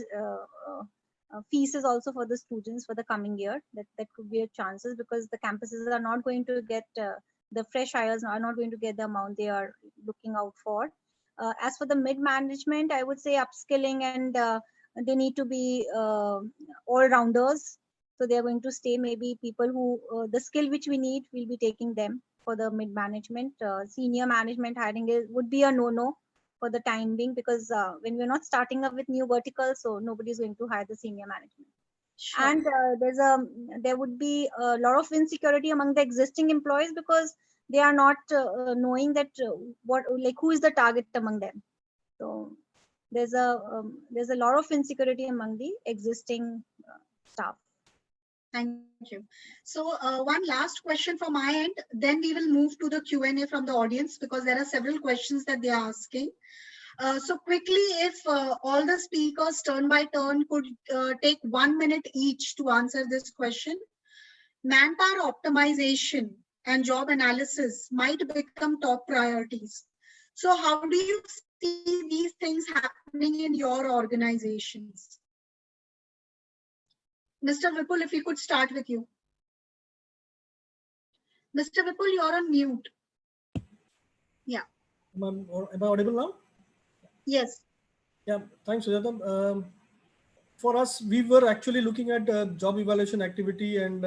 fees also for the students for the coming year. That could be a chances, because the campuses are not going to get the fresh hires are not going to get the amount they are looking out for. As for the mid management, I would say upskilling, and they need to be all rounders. So they're going to stay maybe people who the skill which we need, we'll be taking them for the mid management. Senior management hiring would be a no for the time being, because when we're not starting up with new verticals, so nobody's going to hire the senior management. Sure. And there would be a lot of insecurity among the existing employees, because they are not knowing that who is the target among them. So there's a lot of insecurity among the existing staff. Thank you. So one last question from my end, then we will move to the Q&A from the audience, because there are several questions that they are asking. So quickly, if all the speakers turn by turn could take 1 minute each to answer this question. Manpower optimization and job analysis might become top priorities. So how do you see these things happening in your organizations? Mr. Vipul, if we could start with you. Mr. Vipul, you're on mute. Yeah. Am I audible now? Yes. Yeah, thanks, Sujata. For us, we were actually looking at job evaluation activity and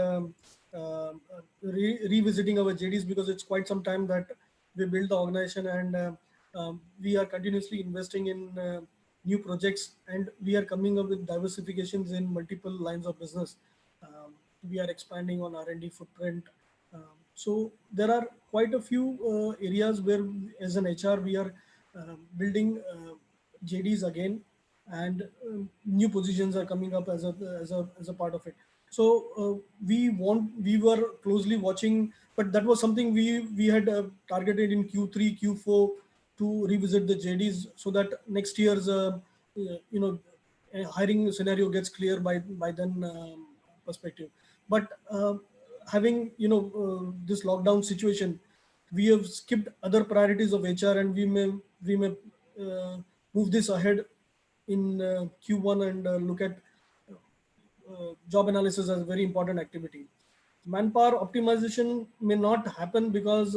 revisiting our JDs, because it's quite some time that we built the organization, and we are continuously investing in new projects, and we are coming up with diversifications in multiple lines of business. We are expanding on R&D footprint. So there are quite a few areas where, as an HR, we are building JDs again, and new positions are coming up as a part of it. So we were closely watching, but that was something we had targeted in Q3, Q4 to revisit the JDs, so that next year's hiring scenario gets clear by then perspective. But having this lockdown situation, we have skipped other priorities of HR, and we may move this ahead in Q1 and look at job analysis as a very important activity. Manpower optimization may not happen because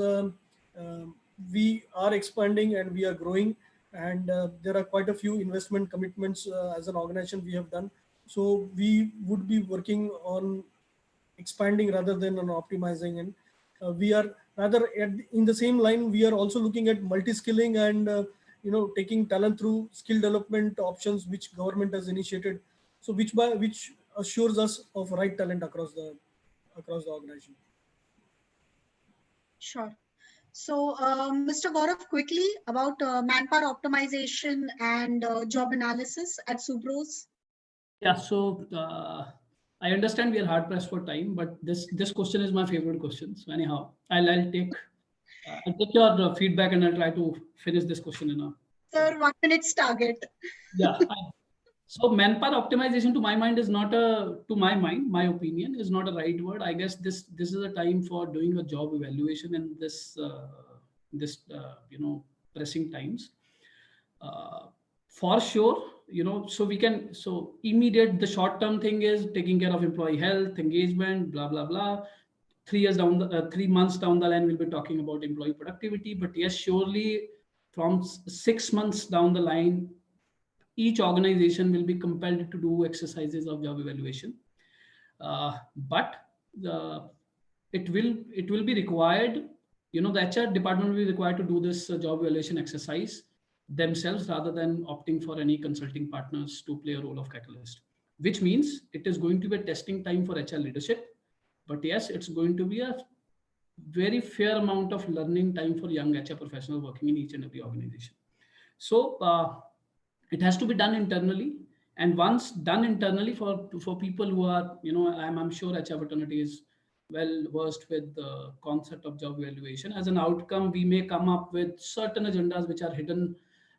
we are expanding and we are growing, and there are quite a few investment commitments as an organization we have done. So we would be working on expanding rather than on optimizing, and we are rather in the same line. We are also looking at multi-skilling and taking talent through skill development options which government has initiated, so which assures us of right talent across the organization. Sure. So, Mr. Gaurav, quickly about manpower optimization and job analysis at Subros. Yeah, so I understand we are hard pressed for time, but this question is my favorite question. So anyhow, I'll take your feedback and I'll try to finish this question in a. Sir, 1 minute's target. Yeah. So manpower optimization, to my mind, is not my opinion, is not a right word. I guess this is a time for doing a job evaluation in this pressing times. For sure, so immediate, the short term thing is taking care of employee health, engagement, blah blah blah. 3 months down the line, we'll be talking about employee productivity. But yes, surely from 6 months down the line, each organization will be compelled to do exercises of job evaluation. But it will be required. The HR department will be required to do this job evaluation exercise themselves, rather than opting for any consulting partners to play a role of catalyst, which means it is going to be a testing time for HR leadership. But yes, it's going to be a very fair amount of learning time for young HR professionals working in each and every organization. So it has to be done internally, and once done internally, for people who are, I'm sure HR fraternity is well versed with the concept of job evaluation. As an outcome, we may come up with certain agendas which are hidden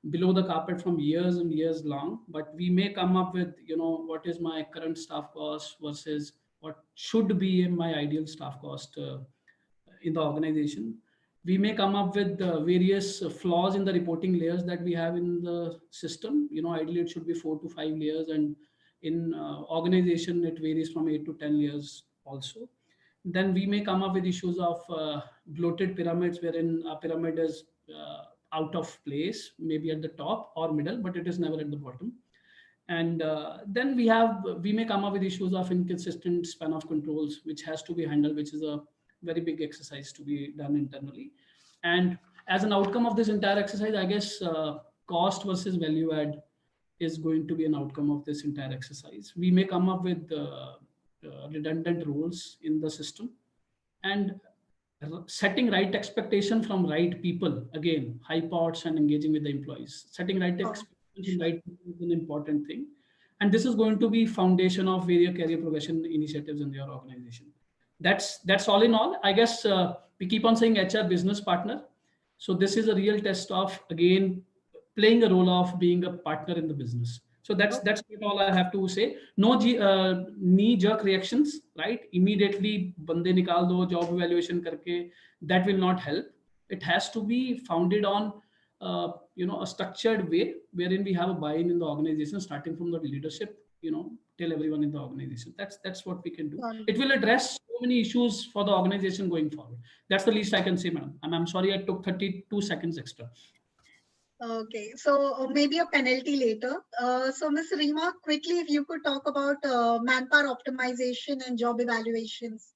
below the carpet from years and years long, but we may come up with, what is my current staff cost versus what should be my ideal staff cost in the organization. We may come up with various flaws in the reporting layers that we have in the system. Ideally it should be 4 to 5 layers, and in organization it varies from 8 to 10 layers also. Then we may come up with issues of bloated pyramids, wherein a pyramid is out of place, maybe at the top or middle, but it is never at the bottom. And then we may come up with issues of inconsistent span of controls, which has to be handled, which is a very big exercise to be done internally. And as an outcome of this entire exercise, I guess cost versus value add is going to be an outcome of this entire exercise. We may come up with redundant roles in the system, and setting right expectation from right people. Again, high pots and engaging with the employees. Setting right expectations from right people is an important thing. And this is going to be foundation of various career progression initiatives in your organization. That's all in all. I guess we keep on saying HR business partner. So this is a real test of, again, playing a role of being a partner in the business. So that's all I have to say. No knee-jerk reactions, right? Immediately, bande nikal do, job evaluation karke, that will not help. It has to be founded on a structured way wherein we have a buy-in in the organization, starting from the leadership, tell everyone in the organization. That's what we can do. Got it. It will address so many issues for the organization going forward. That's the least I can say, madam. I'm sorry I took 32 seconds extra. Okay, so maybe a penalty later. So Ms. Rima, quickly, if you could talk about manpower optimization and job evaluations.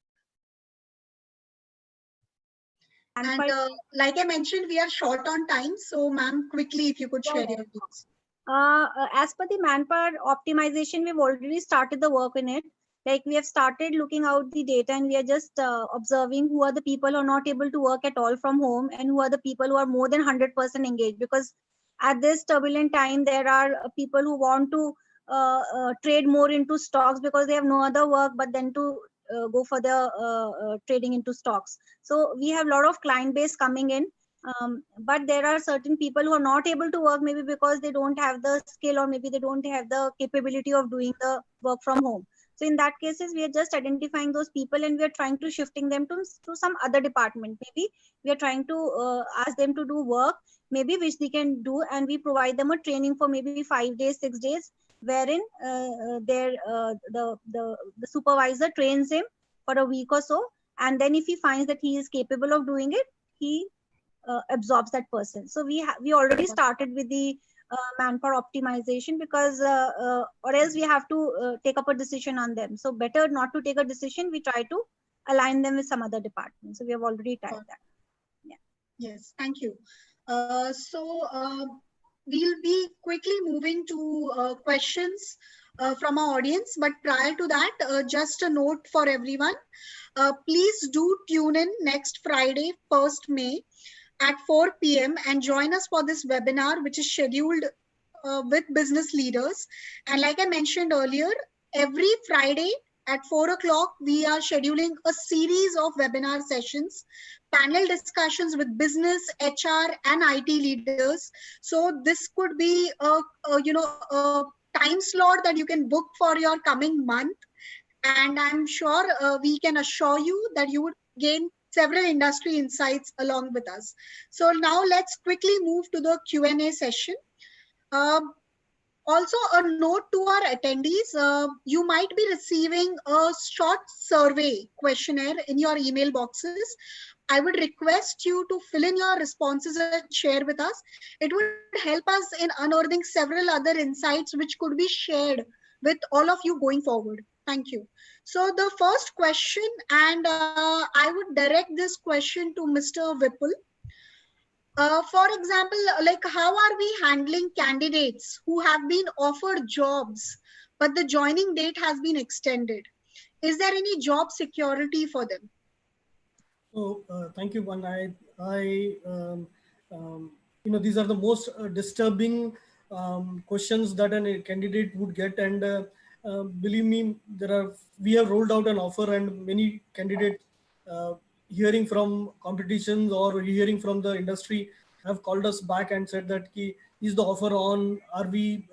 And like I mentioned, we are short on time. So ma'am, quickly, if you could share your views. As per the manpower optimization, we've already started the work in it. Like we have started looking out the data, and we are just observing who are the people who are not able to work at all from home, and who are the people who are more than 100% engaged. Because at this turbulent time, there are people who want to trade more into stocks because they have no other work but then to go for the trading into stocks. So we have a lot of client base coming in. But there are certain people who are not able to work, maybe because they don't have the skill, or maybe they don't have the capability of doing the work from home. So in that cases, we are just identifying those people, and we are trying to shifting them to some other department. Maybe we are trying to ask them to do work, maybe which they can do, and we provide them a training for maybe 5 days, 6 days, wherein the supervisor trains him for a week or so, and then if he finds that he is capable of doing it, he absorbs that person. So we already started with the manpower optimization, because or else we have to take up a decision on them. So better not to take a decision. We try to align them with some other department. So we have already tried that. Yeah. Yes, thank you. We'll be quickly moving to questions from our audience. But prior to that, just a note for everyone. Please do tune in next Friday, 1st May at 4 p.m. and join us for this webinar, which is scheduled with business leaders. And like I mentioned earlier, every Friday at 4 o'clock, we are scheduling a series of webinar sessions, panel discussions with business, HR, and IT leaders. So this could be a time slot that you can book for your coming month. And I'm sure we can assure you that you would gain several industry insights along with us. So now let's quickly move to the Q&A session. Also, a note to our attendees, you might be receiving a short survey questionnaire in your email boxes. I would request you to fill in your responses and share with us. It would help us in unearthing several other insights which could be shared with all of you going forward. Thank you. So the first question, and I would direct this question to Mr. Vipul. For example, like how are we handling candidates who have been offered jobs, but the joining date has been extended? Is there any job security for them? So thank you, Van. These are the most disturbing questions that a candidate would get, and believe me, we have rolled out an offer, and many candidates hearing from competitions or hearing from the industry have called us back and said that is the offer on? Are we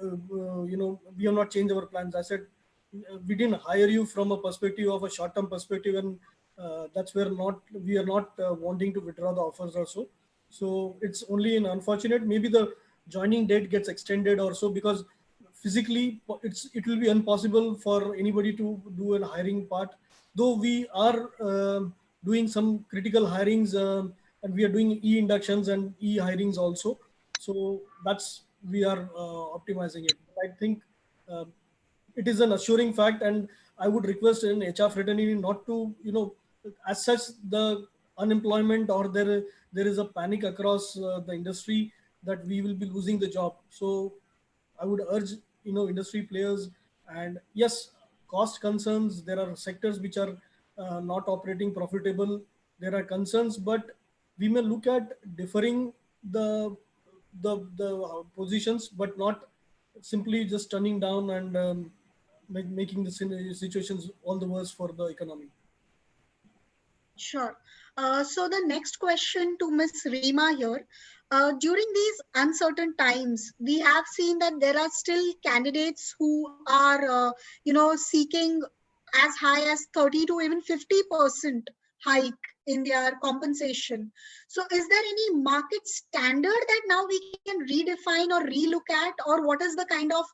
we have not changed our plans. I said we didn't hire you from a perspective of a short-term perspective, and that's where we are not wanting to withdraw the offers also. So it's only an unfortunate, maybe the joining date gets extended or so, because physically it will be impossible for anybody to do a hiring part, though we are doing some critical hirings, and we are doing e-inductions and e-hirings also. So we are optimizing it. I think it is an assuring fact, and I would request an HR fraternity not to, as such, the unemployment or there is a panic across the industry that we will be losing the job. So I would urge, industry players, and yes, cost concerns. There are sectors which are not operating profitable. There are concerns, but we may look at deferring the positions, but not simply just turning down and making the situations all the worse for the economy. Sure. So the next question to Ms. Rima here. During these uncertain times, we have seen that there are still candidates who are, seeking as high as 30 to even 50% hike in their compensation. So is there any market standard that now we can redefine or relook at, or what is the kind of,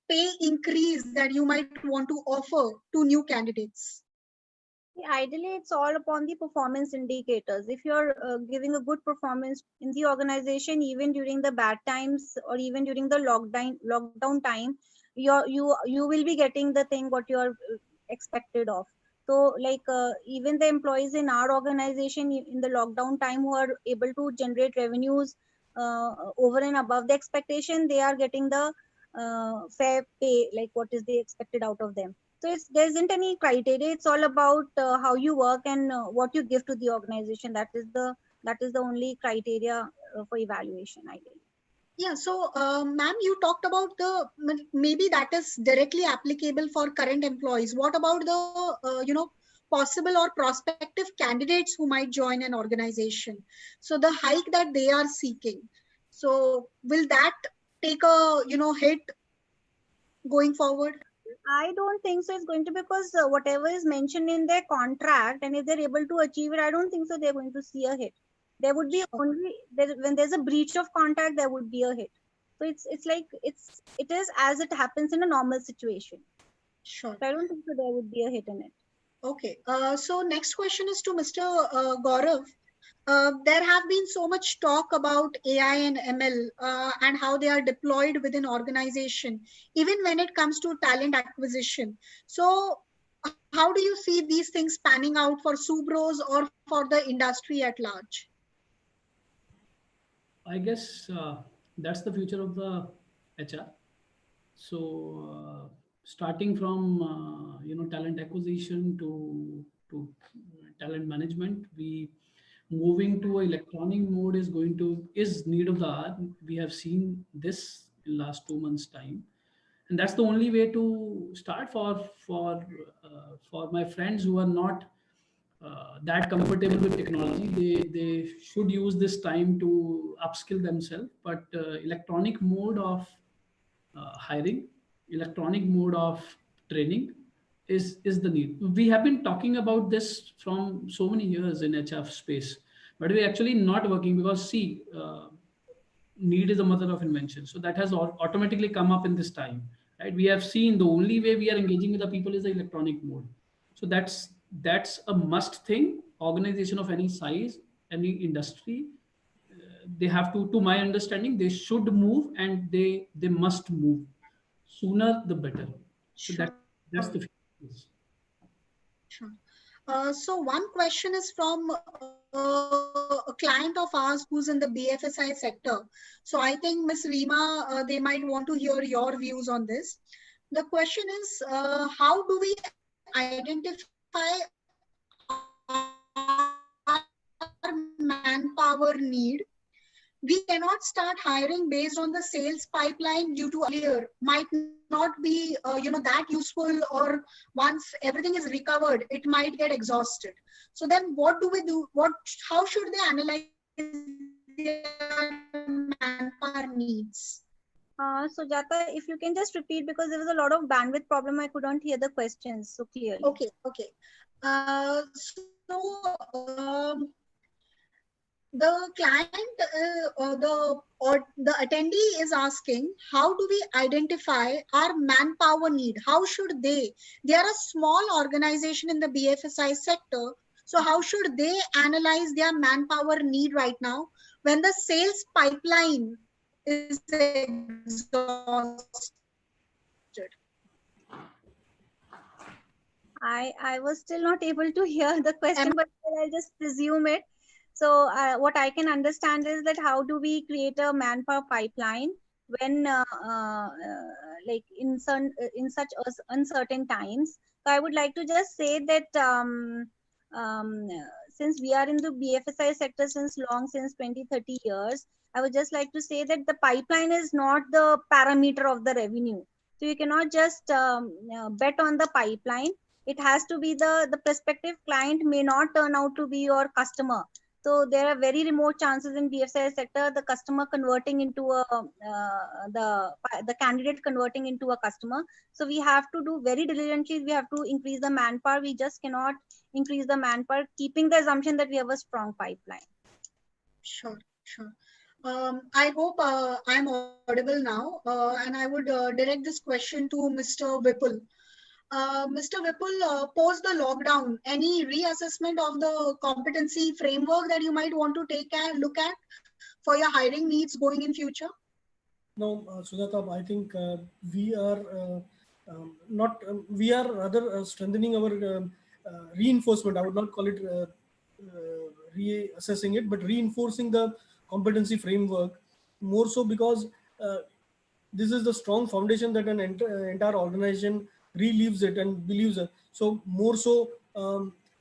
pay increase that you might want to offer to new candidates? Ideally, it's all upon the performance indicators. If you're giving a good performance in the organization, even during the bad times or even during the lockdown time, you will be getting the thing what you are expected of. So, like even the employees in our organization in the lockdown time who are able to generate revenues over and above the expectation, they are getting the fair pay, like what is the expected out of them. So there isn't any criteria. It's all about how you work and what you give to the organization. That is the only criteria for evaluation, ideally. Yeah, so ma'am, you talked about maybe that is directly applicable for current employees. What about the possible or prospective candidates who might join an organization? So the hike that they are seeking. So will that take a hit going forward? I don't think so. It's going to, because whatever is mentioned in their contract, and if they're able to achieve it, I don't think so they're going to see a hit. There would be only when there's a breach of contract, there would be a hit. So it is as it happens in a normal situation. Sure. So I don't think so there would be a hit in it. Okay. So next question is to Mr. Gaurav. There have been so much talk about AI and ML and how they are deployed within organization, even when it comes to talent acquisition. So how do you see these things panning out for Subros or for the industry at large? I guess that's the future of the HR. So starting from talent acquisition to talent management, we moving to electronic mode is need of the hour. We have seen this in last 2 months time, and that's the only way to start for my friends who are not that comfortable with technology. They should use this time to upskill themselves. But electronic mode of hiring, electronic mode of training is the need. We have been talking about this from so many years in HR space, but we're actually not working because see, need is the mother of invention. So that has automatically come up in this time, right? We have seen the only way we are engaging with the people is the electronic mode. So that's a must thing. Organization of any size, any industry, they have to my understanding, they should move, and they must move sooner the better. So Sure. that's the focus. Sure. So one question is from a client of ours who's in the BFSI sector. So I think Ms. Rima, they might want to hear your views on this. The question is, how do we identify our manpower need? We cannot start hiring based on the sales pipeline due to earlier might not be that useful, or once everything is recovered it might get exhausted. So then what do we do? How should they analyze their manpower needs? Sujata, if you can just repeat, because there was a lot of bandwidth problem, I couldn't hear the questions so clearly. Okay. The client, the attendee is asking, how do we identify our manpower need? How should they are a small organization in the BFSI sector. So how should they analyze their manpower need right now when the sales pipeline is exhausted? I was still not able to hear the question, but I'll just resume it. So what I can understand is that how do we create a manpower pipeline when like in such uncertain times. So I would like to just say that since we are in the BFSI sector since 20-30 years, I would just like to say that the pipeline is not the parameter of the revenue. So you cannot just bet on the pipeline. It has to be the prospective client may not turn out to be your customer. So there are very remote chances in BFSI sector, the customer converting into the candidate converting into a customer. So we have to do very diligently. We have to increase the manpower. We just cannot increase the manpower, keeping the assumption that we have a strong pipeline. Sure. I hope I'm audible now, and I would direct this question to Mr. Vipul. Mr. Vipul, post the lockdown, any reassessment of the competency framework that you might want to take a look at for your hiring needs going in future? No, Sujata, I think we are not, we are rather strengthening our reinforcement. I would not call it reassessing it, but reinforcing the competency framework more so because this is the strong foundation that an entire organization relieves it and believes it. So more so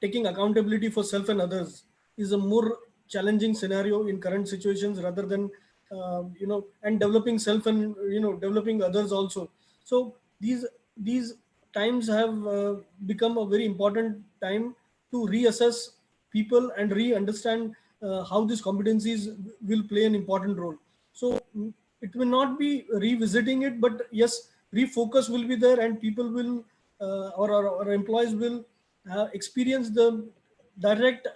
taking accountability for self and others is a more challenging scenario in current situations rather than and developing self and developing others also. So these times have become a very important time to reassess people and re-understand how these competencies will play an important role. So it will not be revisiting it, but yes, refocus will be there, and people will or employees will experience the direct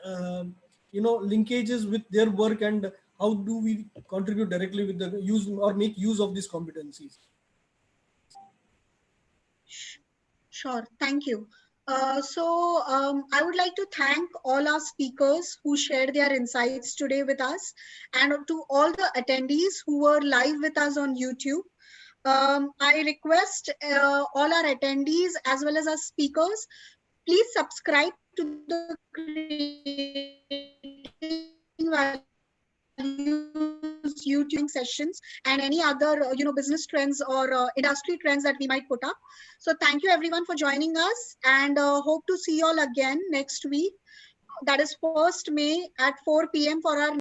linkages with their work, and how do we contribute directly with the use or make use of these competencies. Sure, thank you. I would like to thank all our speakers who shared their insights today with us, and to all the attendees who were live with us on YouTube. I request all our attendees as well as our speakers, please subscribe to the Creating Values YouTube sessions and any other business trends or industry trends that we might put up. So thank you everyone for joining us, and hope to see you all again next week. That is 1st May at 4 p.m. for our